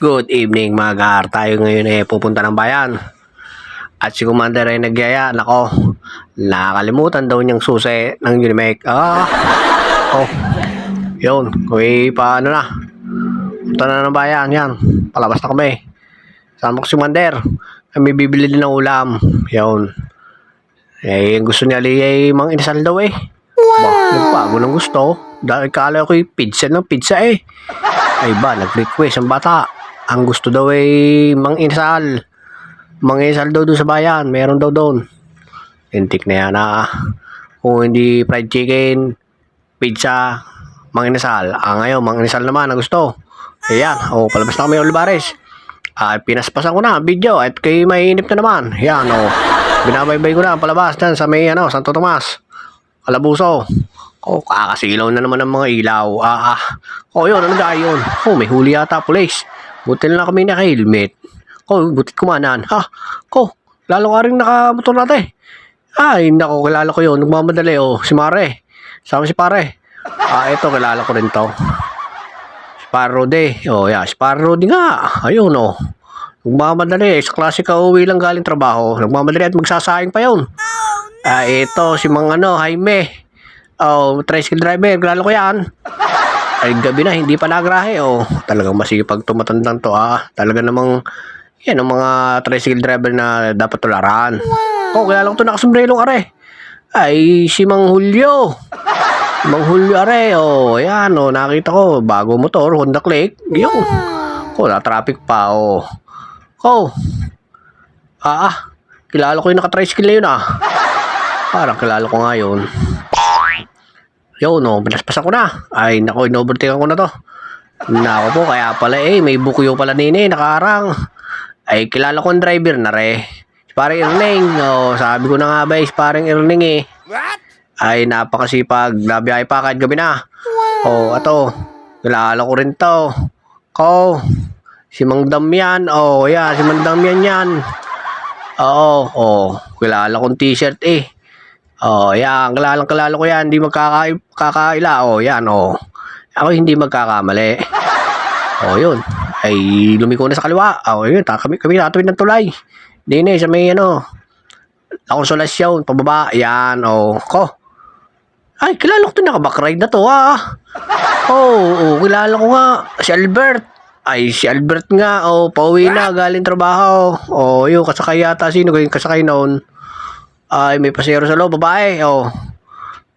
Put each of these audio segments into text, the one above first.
Good evening mga gar. Tayo ngayon pupunta ng bayan. At si Commander ay nagyaya. Nako, nakakalimutan daw niyang susi ng Unimek. Oh, yun. Uy, paano na? Punta na ng bayan. Yan, palabas na kami. Sama ko si Commander. Kami bibili din ng ulam. Yun. Gusto niya mang inasal daw eh. Wow. Nagbago ng gusto. Dahil kala ko pizza ng pizza eh. Ay ba, nag-request ang bata. Ang gusto daw ay mang inasal. Mang inasal daw doon sa bayan. Meron daw doon. Intik na yan Kung hindi fried chicken, pizza, mang inasal. Ngayon, mang inasal naman ang gusto. Ayan, palabas na kami Olivares. Pinaspasan ko na ang video at kay mainip na naman. Yan, binabaybay ko na ang palabas dyan sa may Santo Tomas. Alabuso. Kakasilaw na naman ng mga ilaw. Yun, ano gaya yun? May huli yata, police. Buti na lang kami naka-helmet. Butit kumanan. Lalo ka rin nakamotor natin. Ay, nako, kilala ko yun. Nagmamadali, si Mare. Sama si Pare. Ito, kilala ko rin to. Si Parody. Si Parody nga. Ayun, nagmamadali. Sa klase ka uwi lang galing trabaho. Nagmamadali at magsasaing pa yun. Ito, si Jaime. Tricycle driver, kilala ko yan. Ay, gabi na, hindi pa nagrahe. Talagang masipag tumatandang to. Talaga namang, yan, ang mga tricycle driver na dapat tularan. Kilala ko to nakasombrelong are. Ay, si Mang Julio. Mang Julio are. Yan, nakita ko, bago motor, Honda Click. Yun. Na-traffic pa, kilala ko yung naka-tricycle na yun, Parang kilala ko nga yun. Yun, pinaspasan ko na. Ay, nako, inovertaken ko na to. Nako po, kaya pala may bukyo pala nakaharang. Ay, kilala ko ang driver na Si parang Erning. Sabi ko na nga ba, si parang Erning Ay, napakasipag. Nabiyay pa kahit gabi na. Ato. Kilala ko rin to. Si Mang Damian. Yan, si Mang Damian yan. Kilala kong t-shirt yan, kilala ko yan, hindi magkakaila, yan, Ako hindi magkakamali. Yun. Ay, lumiko na sa kaliwa. Yun, kami natawid ng tulay. Dine, sa may, Konsolasyon, pababa, yan, Ay, kilala ko ito, naka-backride na to, kilala ko nga, si Albert. Ay, si Albert nga, pauwi na, galing trabaho. Yun, kasakay yata, sino yung kasakay noon? Ay, may pasero sa loob, babae.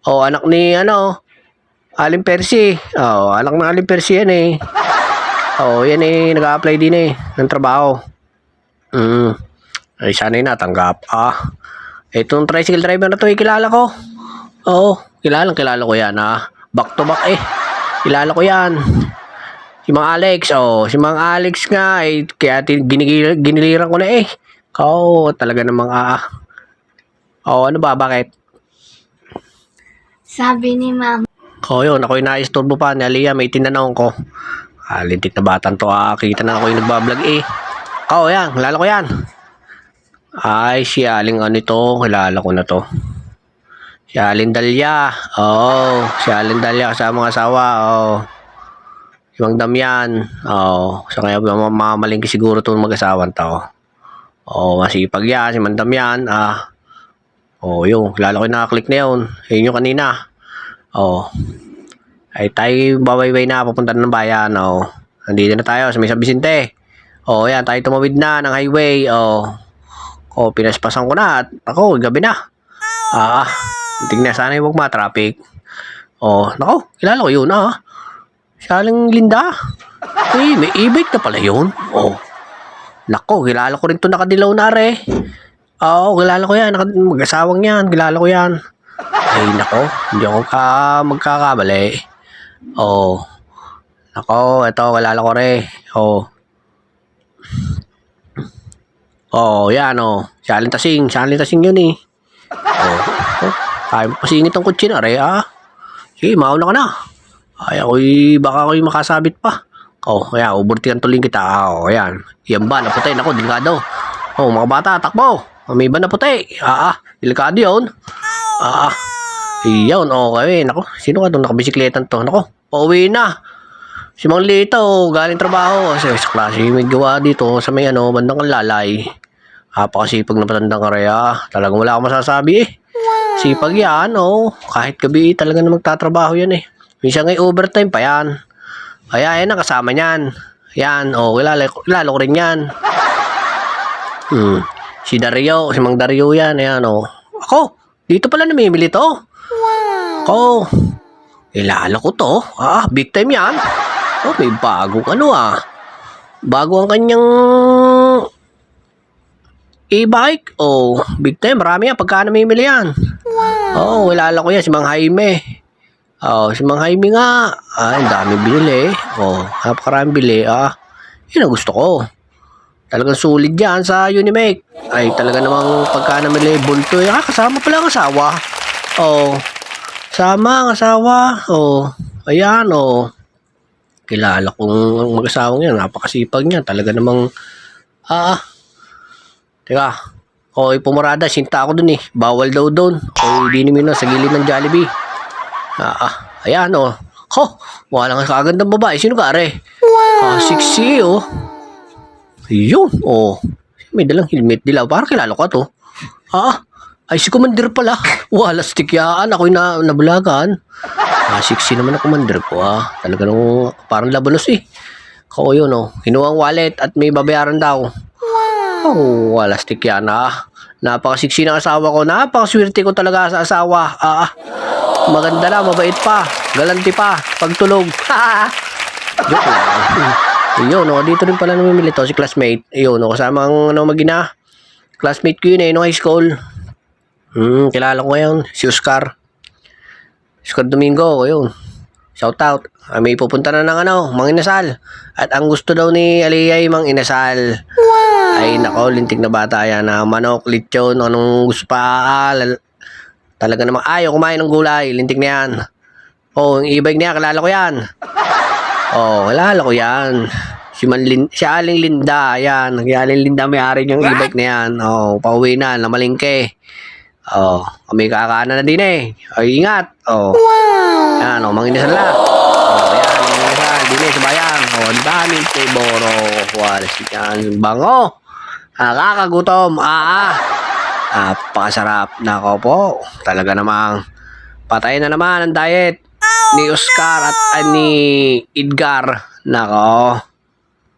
Anak ni, Aling Percy. Anak ng Aling Percy yan yan nag-a-apply din ng trabaho. Ay, sana natanggap. Itong tricycle driver na to, kilala ko. Kilala ko yan, Back to back, Kilala ko yan. Si Mang Alex, si Mang Alex nga, kaya giniliran ko na, talaga namang, ano ba? Bakit? Sabi ni Mama. Yun. Ako yung naisturbo pa ni Aliyah. May tinanong ko. Lintik na batang to. Kita na ako yung nagbablog yan. Kilala ko yan. Ay, si Aling ito. Kilala ko na to. Si Aling Dalia. Si Aling Dalia kasama ng asawa. Si Mang Damian. So kaya mamalingki siguro itong mag-asawan to. Masipag yan. Si Mang Damian. Yun. Kilala ko yung nakaklik na yun. Yun yung kanina. Ay, tayo babaybay na. Papunta na ng bayan. Nandito na tayo sa may San Vicente. Yan. Tayo tumawid na ng highway. Pinaspasan ko na. At ako, gabi na. Tignan sana yung huwag ma-traffic. Nako, kilala ko yun, Si Aling Linda. May e-bike na pala yun. Nako, kilala ko rin ito nakadilaw na kilala ko yan. Mag-asawang yan. Kilala ko yan. Ay, nako. Hindi ako magkakamali. Nako, ito. Kilala ko rin. Yan, Si Aling Tasing. Si Aling Tasing yun, Kaya mo pasingit ang kutsi na, Sige, mauna ka na. Ay, baka ako'y makasabit pa. Kaya, uburtikan tuling kita. Yan. Yan ba, naputay. Nako, delikado. Mga bata, takbo. May iba na puti. Delikado yun. Iyon, okay. Nako, sino ka doon nakabisikletan to? Nako, pauwi na. Si Mang Lito, galing trabaho. Kasi sa klase may gawa dito sa may bandang Kalalay. Napakasipag na patandang karaya. Talagang wala akong masasabi eh. Sipag yan, Kahit gabi talaga na magtatrabaho yan eh. Minsan ngay overtime pa yan. Kaya yan ang kasama niyan. Yan, kilala ko rin yan. Si Dario, si Mang Dario yan. Ayan, Ako, dito pala namimili to. Ako, kilala ko to. Big time yan. May bagong bago ang kanyang e-bike. Big time. Marami yan. Pagka namimili yan. Kilala ko yan. Si Mang Jaime. Si Mang Jaime nga. Ang dami binili. Napakarami bili. Yun ang gusto ko. Talagang sulit yan sa Unimake. Ay, talaga namang pagka namili bulto. Kasama pala ang asawa. Sama ang asawa. Ayan, kilala kong mag-asawang yan. Napakasipag niya. Talaga namang, teka. Pumarada. Sinta ako dun eh. Bawal daw dun. Hindi namin na sa gilid ng Jollibee. Ayan, wala nga kagandang babae. Sino ka, are? Sexy, Ayun, may dalang helmet dilaw. Parang kilala ko to. Ay, si Commander pala. Wala, stikyaan. Ako'y nabulagan. Sexy naman ang Commander ko, Talaga nung parang labanos eh. Yun, kinuha ang wallet at may babayaran daw. Wala, stikyaan, Napaka-sexy ng asawa ko. Napakaswerte ko talaga sa asawa. Maganda na, mabait pa. Galanti pa. Pagtulog. Joke lang. Yun, dito rin pala namimili to, si classmate. Yun, kasama ang magina. Classmate ko yun high school. Kilala ko ngayon, si Oscar. Oscar Domingo, yun. Shout out. May pupunta na ng Mang Inasal. At ang gusto daw ni Aliyah ay Mang Inasal. Ay, nako, lintik na bata yan. Manok, lechon, anong gusto pa. Talaga namang ayaw kumain ng gulay. Lintik na yan. Yung e-bike niya, kilala ko yan. Kilala ko yan. Si Aling Linda, yan. Si Aling Linda may-ari niyang e-bike na yan. Pauwi na, namalingke. Kami kakaanan na din eh. Ingat. Yan, Mang Inasal na. Yan, Mang Inasal. Din eh, sa bayan. Ang daming tiboro. Walas yan. Bango. Nakakagutom. Napakasarap. Nako po. Talaga namang patay na naman ang diet ni Oscar at ni Edgar. Nako.